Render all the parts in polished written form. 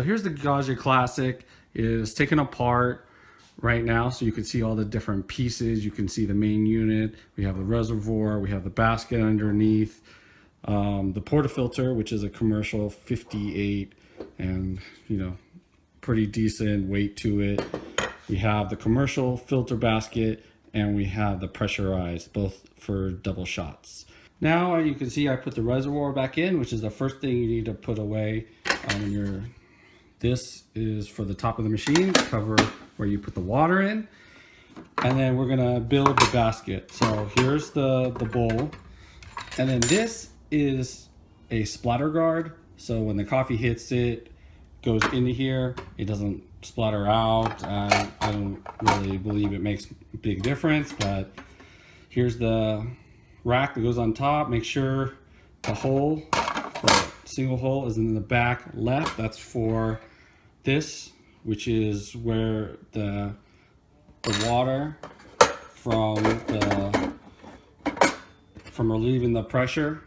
here's the Gaggia Classic. It is taken apart right now, so you can see all the different pieces. You can see the main unit. We have the reservoir. We have the basket underneath. The Porta Filter, which is a commercial 58, and pretty decent weight to it. We have the commercial filter basket, and we have the pressurized, both for double shots. Now you can see I put the reservoir back in, which is the first thing you need to put away when you're. This is for the top of the machine, cover where you put the water in. And then we're gonna build the basket. So here's the bowl. And then this is a splatter guard. So when the coffee hits it, goes into here, it doesn't splatter out. I don't really believe it makes a big difference, but here's the rack that goes on top. Make sure the hole, the single hole, is in the back left. That's for this, which is where the water from relieving the pressure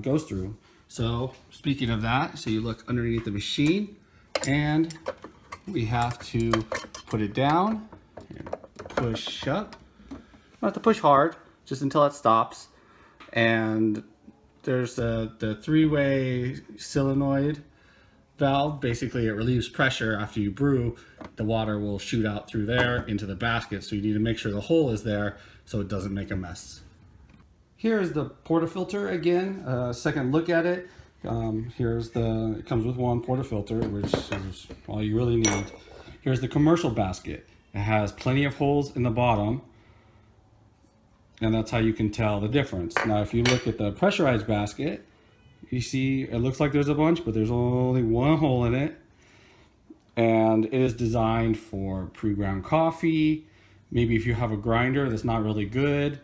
goes through. So speaking of that, so you look underneath the machine, and we have to put it down and push up. Not to push hard, just until it stops. And there's the three-way solenoid valve. Basically, it relieves pressure after you brew. The water will shoot out through there into the basket, so you need to make sure the hole is there so it doesn't make a mess. Here is the Porta Filter again. Second look at it. It comes with one Porta Filter, which is all you really need. Here's the commercial basket. It has plenty of holes in the bottom, and that's how you can tell the difference. Now, if you look at the pressurized basket, you see it looks like there's a bunch, but there's only one hole in it. And it is designed for pre-ground coffee. Maybe if you have a grinder that's not really good,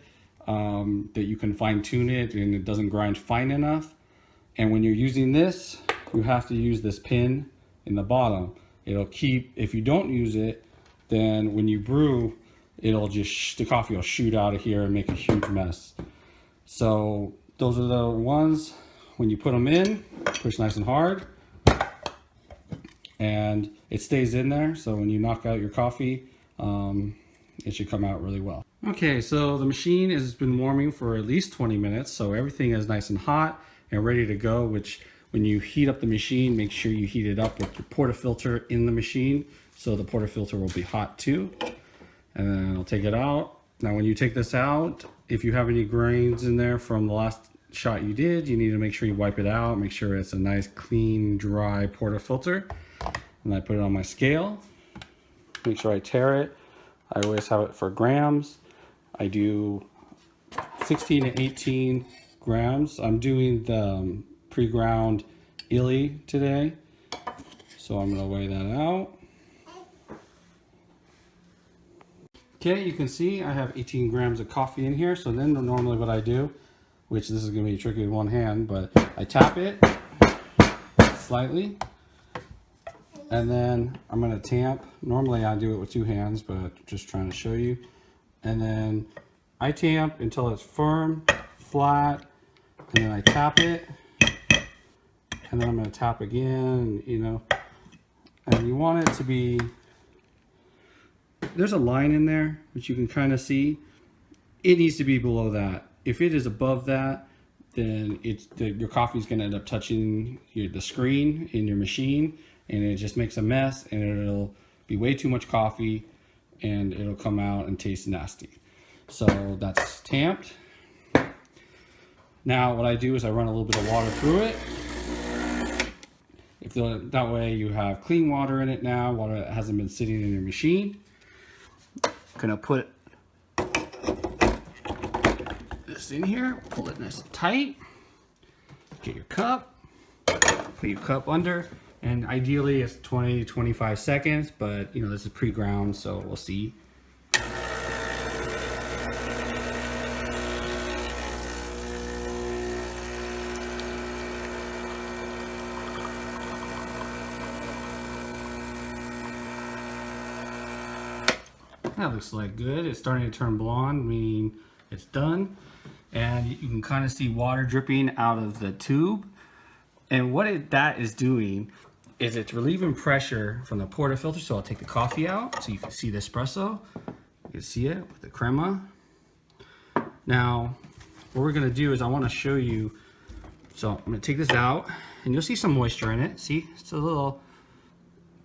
that you can fine tune it and it doesn't grind fine enough. And when you're using this, you have to use this pin in the bottom. It'll keep, if you don't use it, then when you brew, it'll just, the coffee will shoot out of here and make a huge mess. So those are the ones, when you put them in, push nice and hard, and it stays in there. So when you knock out your coffee, it should come out really well. Okay, so the machine has been warming for at least 20 minutes. So everything is nice and hot and ready to go, which when you heat up the machine, make sure you heat it up with your Porta Filter in the machine. So the Porta Filter will be hot too. And then I'll take it out. Now when you take this out, if you have any grains in there from the last shot you did, you need to make sure you wipe it out. Make sure it's a nice, clean, dry Porta Filter. And I put it on my scale. Make sure I tare it. I always have it for grams. I do 16 to 18 grams. I'm doing the pre-ground illy today. So I'm gonna weigh that out. Okay, you can see I have 18 grams of coffee in here. So then normally what I do, which this is gonna be tricky with one hand, but I tap it slightly, and then I'm gonna tamp. Normally I do it with two hands, but just trying to show you. And then I tamp until it's firm, flat, and then I tap it, and then I'm gonna tap again, and you want it to be, there's a line in there, which you can kind of see. It needs to be below that. If it is above that, then your coffee is going to end up touching the screen in your machine, and it just makes a mess, and it'll be way too much coffee, and it'll come out and taste nasty. So that's tamped. Now what I do is I run a little bit of water through it. That way you have clean water in it now, water that hasn't been sitting in your machine. Gonna put this in here, pull it nice and tight, get your cup, put your cup under, and ideally it's 20-25 seconds, but this is pre-ground, so we'll see. That looks like good. It's starting to turn blonde, meaning it's done. And you can kind of see water dripping out of the tube. And what that is doing is it's relieving pressure from the Porta Filter. So I'll take the coffee out so you can see the espresso. You can see it with the crema. Now, what we're gonna do is I wanna show you, so I'm gonna take this out and you'll see some moisture in it. See, it's a little,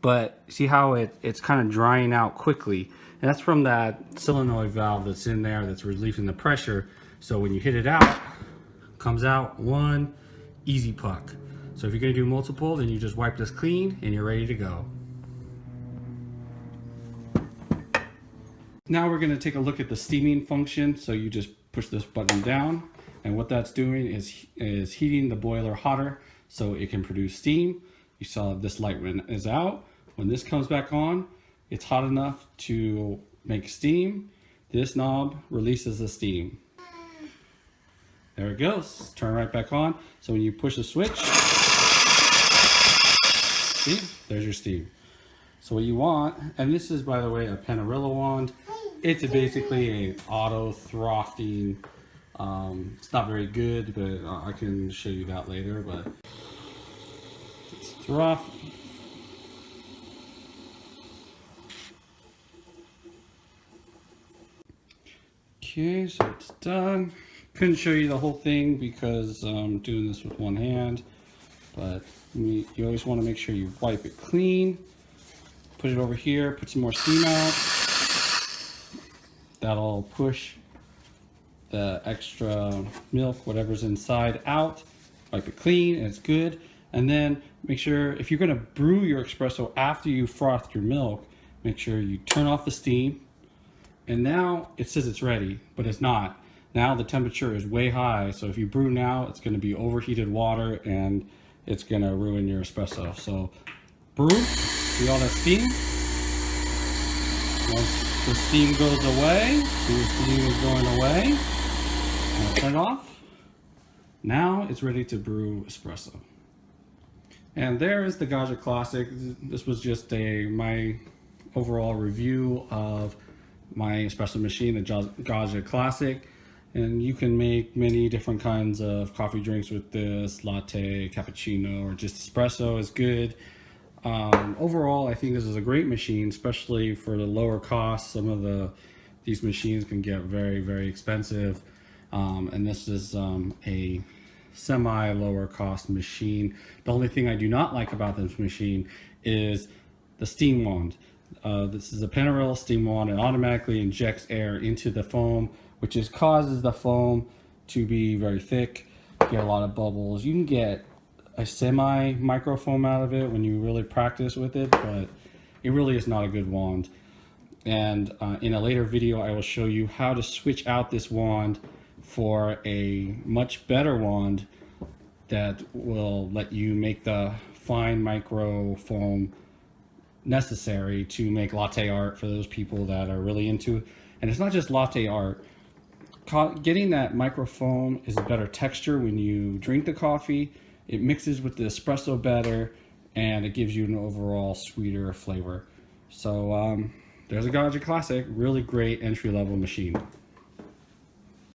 but see how it's kind of drying out quickly. And that's from that solenoid valve that's in there that's relieving the pressure. So when you hit it out, it comes out one easy puck. So if you're gonna do multiple, then you just wipe this clean and you're ready to go. Now we're gonna take a look at the steaming function. So you just push this button down, and what that's doing is heating the boiler hotter so it can produce steam. You saw this light is out. When this comes back on, it's hot enough to make steam. This knob releases the steam. There it goes. Turn right back on. So when you push the switch, see, there's your steam. So what you want, and this is, by the way, a Panarello wand. It's basically an auto throfting. It's not very good, but I can show you that later. But it's throff. Okay, so it's done. Couldn't show you the whole thing because I'm doing this with one hand, but you always want to make sure you wipe it clean. Put it over here, put some more steam out. That'll push the extra milk, whatever's inside, out. Wipe it clean and it's good. And then make sure, if you're gonna brew your espresso after you froth your milk, make sure you turn off the steam. And now it says it's ready, but it's not. Now the temperature is way high, so if you brew now, it's gonna be overheated water and it's gonna ruin your espresso. So brew, see all that steam? Once the steam goes away, see the steam is going away, and turn it off. Now it's ready to brew espresso. And there is the Gaggia Classic. This was just my overall review of my espresso machine, the Gaggia Classic. And you can make many different kinds of coffee drinks with this. Latte, cappuccino, or just espresso is good. Overall, I think this is a great machine, especially for the lower cost. Some of these machines can get very, very expensive. And this is a semi-lower cost machine. The only thing I do not like about this machine is the steam wand. This is a Panarello steam wand. It automatically injects air into the foam, which causes the foam to be very thick, get a lot of bubbles. You can get a semi-micro foam out of it when you really practice with it, but it really is not a good wand. And in a later video, I will show you how to switch out this wand for a much better wand that will let you make the fine micro foam necessary to make latte art for those people that are really into it. And it's not just latte art. Getting that micro foam is a better texture when you drink the coffee. It mixes with the espresso better, and it gives you an overall sweeter flavor. So there's a Gaggia Classic, really great entry-level machine.